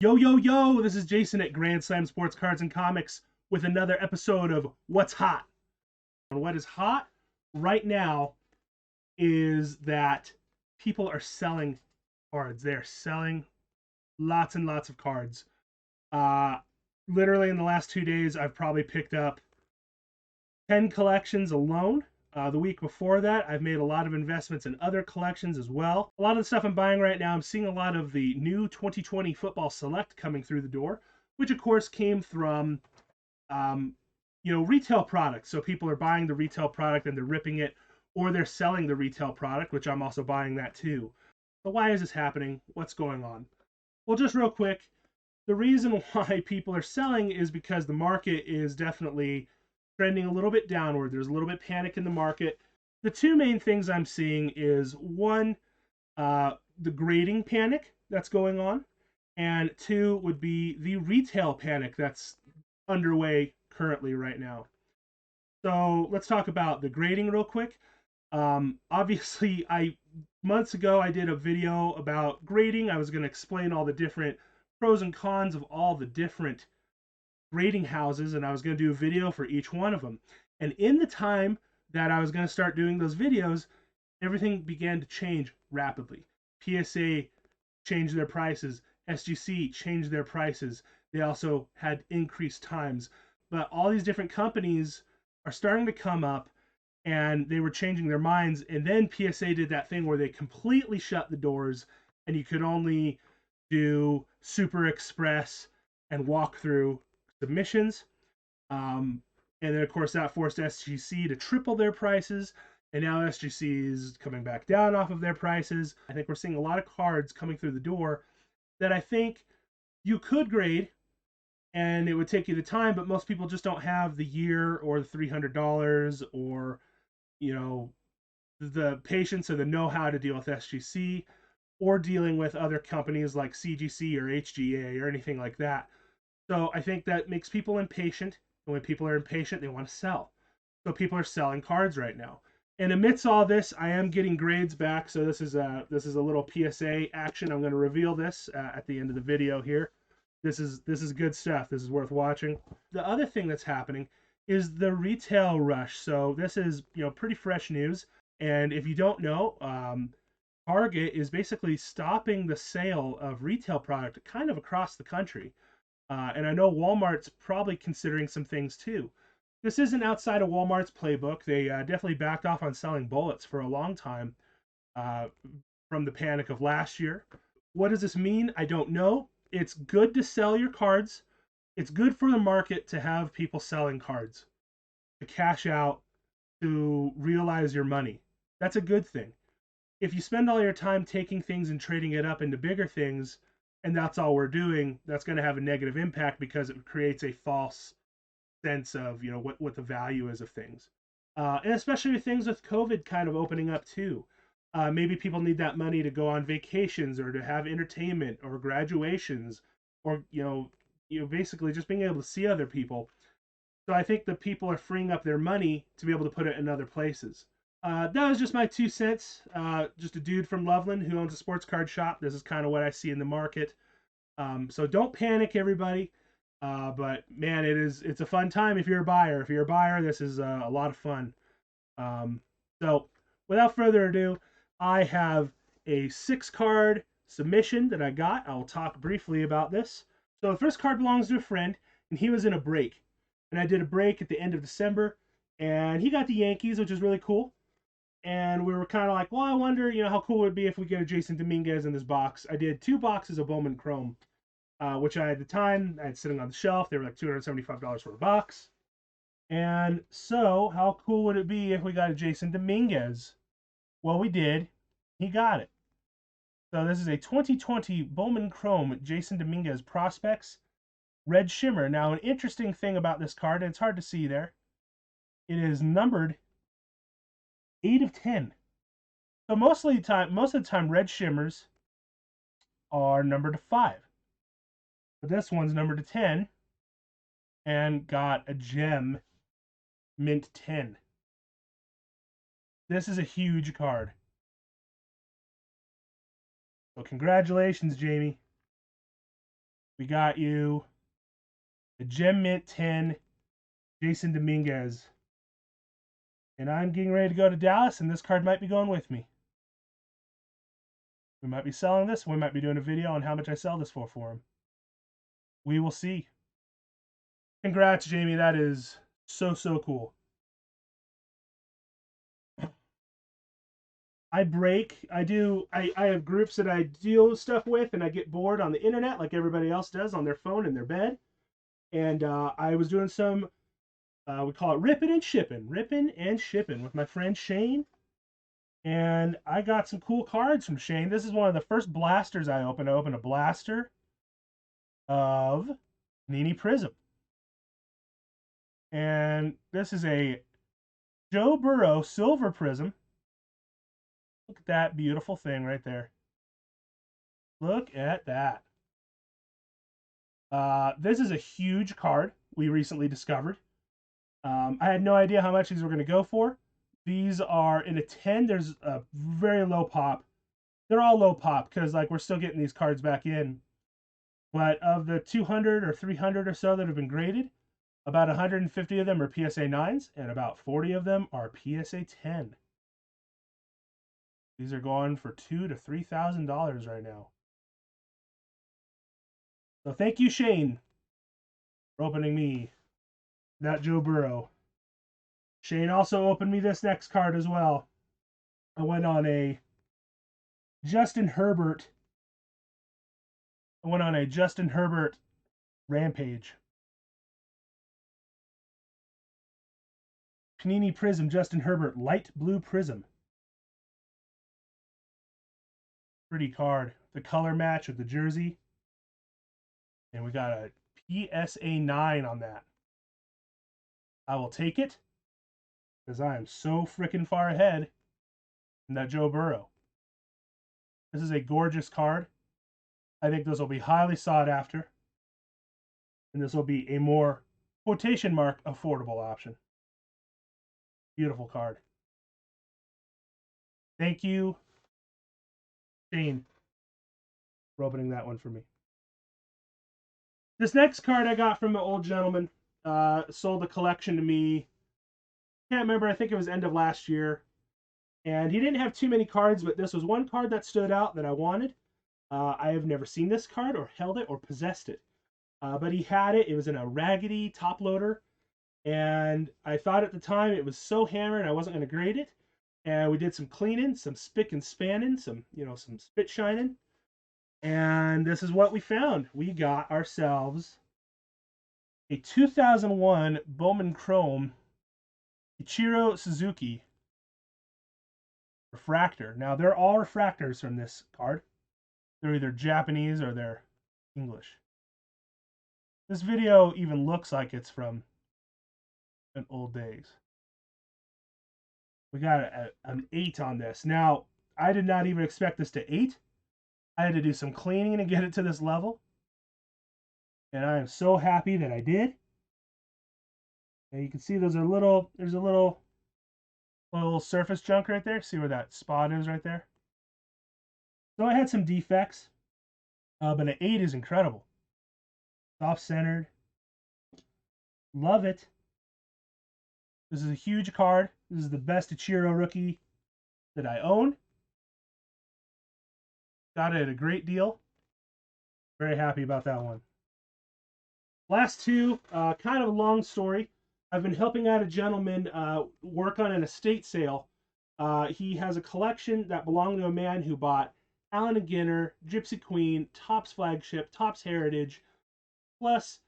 Yo, yo, yo, this is Jason at Grand Slam Sports Cards and Comics with another episode of What's Hot. And what is hot right now is that people are selling cards. They are selling lots and lots of cards. Uh, Literally in the last 2 days, I've probably picked up 10 collections alone. The week before that, I've made a lot of investments in other collections as well. A lot of the stuff I'm buying right now, I'm seeing a lot of the new 2020 Football Select coming through the door, which of course came from, um, retail products. So people are buying the retail product and they're ripping it, or they're selling the retail product, which I'm also buying that too. So why is this happening? What's going on? Well, just real quick, the reason why people are selling is because the market is definitely trending a little bit downward. There's a little bit panic in the market. The two main things I'm seeing is one, the grading panic that's going on, and two would be the retail panic that's underway currently right now. So let's talk about the grading real quick. Obviously, I months ago I did a video about grading. I was going to explain all the different pros and cons of all the different grading houses, and I was going to do a video for each one of them. And in the time that I was going to start doing those videos, everything began to change rapidly. PSA changed their prices, SGC changed their prices. They also had increased times. But all these different companies are starting to come up and they were changing their minds. And then PSA did that thing where they completely shut the doors and you could only do Super Express and walk through submissions. And then, of course, that forced SGC to triple their prices. And now SGC is coming back down off of their prices. I think we're seeing a lot of cards coming through the door that I think you could grade and it would take you the time, but most people just don't have the year or the $300 or, you know, the patience or the know how to deal with SGC or dealing with other companies like CGC or HGA or anything like that. So I think that makes people impatient. And when people are impatient, they want to sell. So people are selling cards right now. And amidst all this, I am getting grades back. So this is a little PSA action. I'm going to reveal this at the end of the video here. This is good stuff. This is worth watching. The other thing that's happening is the retail rush. So this is pretty fresh news. And if you don't know, Target is basically stopping the sale of retail product kind of across the country. And I know Walmart's probably considering some things too. This isn't outside of Walmart's playbook. They definitely backed off on selling bullets for a long time uh, from the panic of last year. What does this mean? I don't know. It's good to sell your cards. It's good for the market to have people selling cards, to cash out, to realize your money. That's a good thing. If you spend all your time taking things and trading it up into bigger things, and that's all we're doing, that's going to have a negative impact because it creates a false sense of what the value is of things, and especially with things with COVID kind of opening up too. Maybe people need that money to go on vacations or to have entertainment or graduations, or basically just being able to see other people. So I think the people are freeing up their money to be able to put it in other places. That was just my 2 cents. Just a dude from Loveland who owns a sports card shop. This is kind of what I see in the market. So don't panic, everybody. But man, it's a fun time if you're a buyer. If you're a buyer, this is a lot of fun. Um, so without further ado, I have a 6 card submission that I got. I'll talk briefly about this. So the first card belongs to a friend, and he was in a break. And I did a break at the end of December, and he got the Yankees, which is really cool. And we were kind of like, well, I wonder, how cool it would be if we get a Jason Dominguez in this box. I did 2 boxes of Bowman Chrome, which I at the time I had sitting on the shelf. They were like $275 for a box. And so, how cool would it be if we got a Jason Dominguez? Well, we did. He got it. So this is a 2020 Bowman Chrome Jason Dominguez Prospects Red Shimmer. Now, an interesting thing about this card, and it's hard to see there, it is numbered 8 of 10. So most of the time, red shimmers are numbered to 5. But this one's numbered to 10 and got a gem mint 10. This is a huge card. So congratulations, Jamie. We got you a Gem Mint 10 Jason Dominguez. And I'm getting ready to go to Dallas, and this card might be going with me. We might be selling this. We might be doing a video on how much I sell this for him. We will see. Congrats, Jamie. That is so, so cool. I have groups that I deal stuff with, and I get bored on the internet like everybody else does on their phone in their bed. And I was doing some, we call it ripping and shipping with my friend Shane. And I got some cool cards from Shane. This is one of the first blasters I opened. I opened a blaster of Panini Prism. And this is a Joe Burrow Silver Prism. Look at that beautiful thing right there. Look at that. This is a huge card we recently discovered. I had no idea how much these were going to go for. These are in a 10. There's a very low pop. They're all low pop because like we're still getting these cards back in. But of the 200 or 300 or so that have been graded, about 150 of them are PSA 9s, and about 40 of them are PSA 10. These are going for $2,000 to $3,000 right now. So thank you, Shane, for opening me that Joe Burrow. Shane also opened me this next card as well. I went on a Justin Herbert. Rampage. Panini Prism Justin Herbert Light Blue Prism. Pretty card. The color match with the jersey. And we got a PSA 9 on that. I will take it because I am so freaking far ahead in that Joe Burrow. This is a gorgeous card. I think this will be highly sought after. And this will be a more, quotation mark, affordable option. Beautiful card. Thank you, Shane, for opening that one for me. This next card I got from an old gentleman. Sold the collection to me. Can't remember. I think it was end of last year. And he didn't have too many cards, but this was one card that stood out that I wanted. I have never seen this card or held it or possessed it. But he had it. It was in a raggedy top loader. And I thought at the time it was so hammered I wasn't going to grade it. And we did some cleaning, some spick and spanning, some spit shining. And this is what we found. We got ourselves a 2001 Bowman Chrome Ichiro Suzuki refractor. Now, they're all refractors from this card. They're either Japanese or they're English. This video even looks like it's from an old days. We got an 8 on this. Now, I did not even expect this to 8. I had to do some cleaning to get it to this level. And I am so happy that I did. And you can see there's a little surface junk right there. See where that spot is right there? So I had some defects. But an 8 is incredible. Off-centered. Love it. This is a huge card. This is the best Ichiro rookie that I own. Got it at a great deal. Very happy about that one. Last two, kind of a long story. I've been helping out a gentleman work on an estate sale. He has a collection that belonged to a man who bought Allen & Ginner, Gypsy Queen, Topps Flagship, Topps Heritage, plus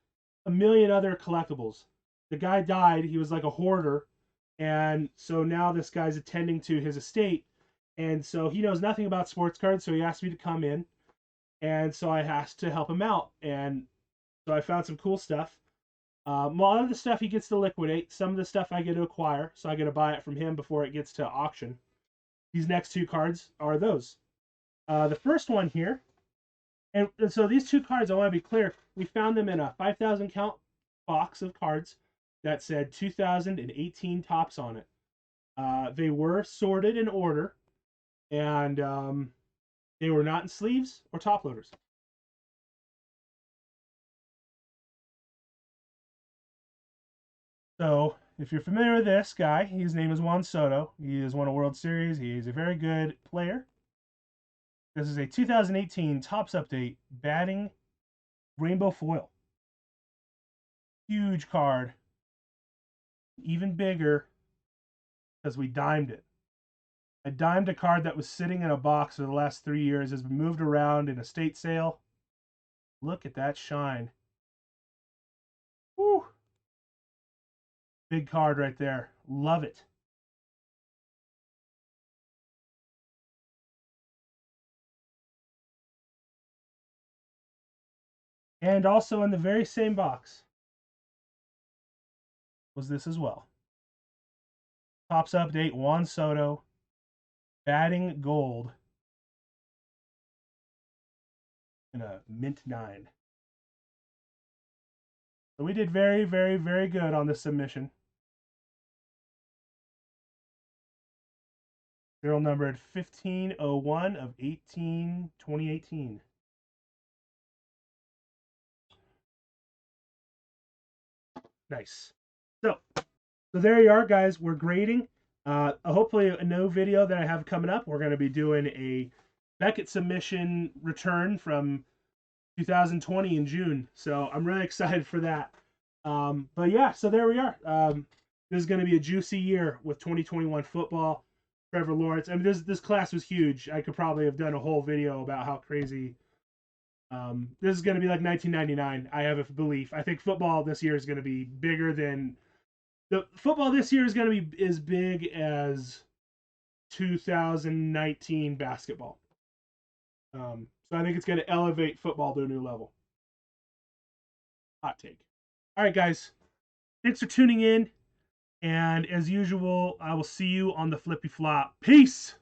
a million other collectibles. The guy died. He was like a hoarder. And so now this guy's attending to his estate. And so he knows nothing about sports cards. So he asked me to come in. And so I asked to help him out. And so I found some cool stuff. A lot of the stuff he gets to liquidate. Some of the stuff I get to acquire. So I get to buy it from him before it gets to auction. These next two cards are those. The first one here. And so these two cards, I want to be clear. We found them in a 5,000 count box of cards that said 2018 Topps on it. They were sorted in order, and they were not in sleeves or top loaders. So, if you're familiar with this guy, his name is Juan Soto. He has won a World Series. He is a very good player. This is a 2018 Topps Update batting rainbow foil. Huge card. Even bigger because we dimed it. I dimed a card that was sitting in a box for the last 3 years, has been moved around in a estate sale. Look at that shine. Woo! Big card right there. Love it. And also in the very same box was this as well. Topps Update, Juan Soto, batting gold in a mint 9. So we did very, very, very good on this submission. Serial numbered 1501 of 2018. Nice. So there you are, guys. We're grading. Hopefully a new video that I have coming up. We're going to be doing a Beckett submission return from 2020 in June. So I'm really excited for that. But yeah, so there we are. This is going to be a juicy year with 2021 football. Trevor Lawrence. I mean, this class was huge. I could probably have done a whole video about how crazy. This is going to be like 1999. I have a belief. I think football this year is going to be bigger than the football this year is going to be as big as 2019 basketball. So I think it's going to elevate football to a new level. Hot take. All right, guys. Thanks for tuning in. And as usual, I will see you on the flippy flop. Peace.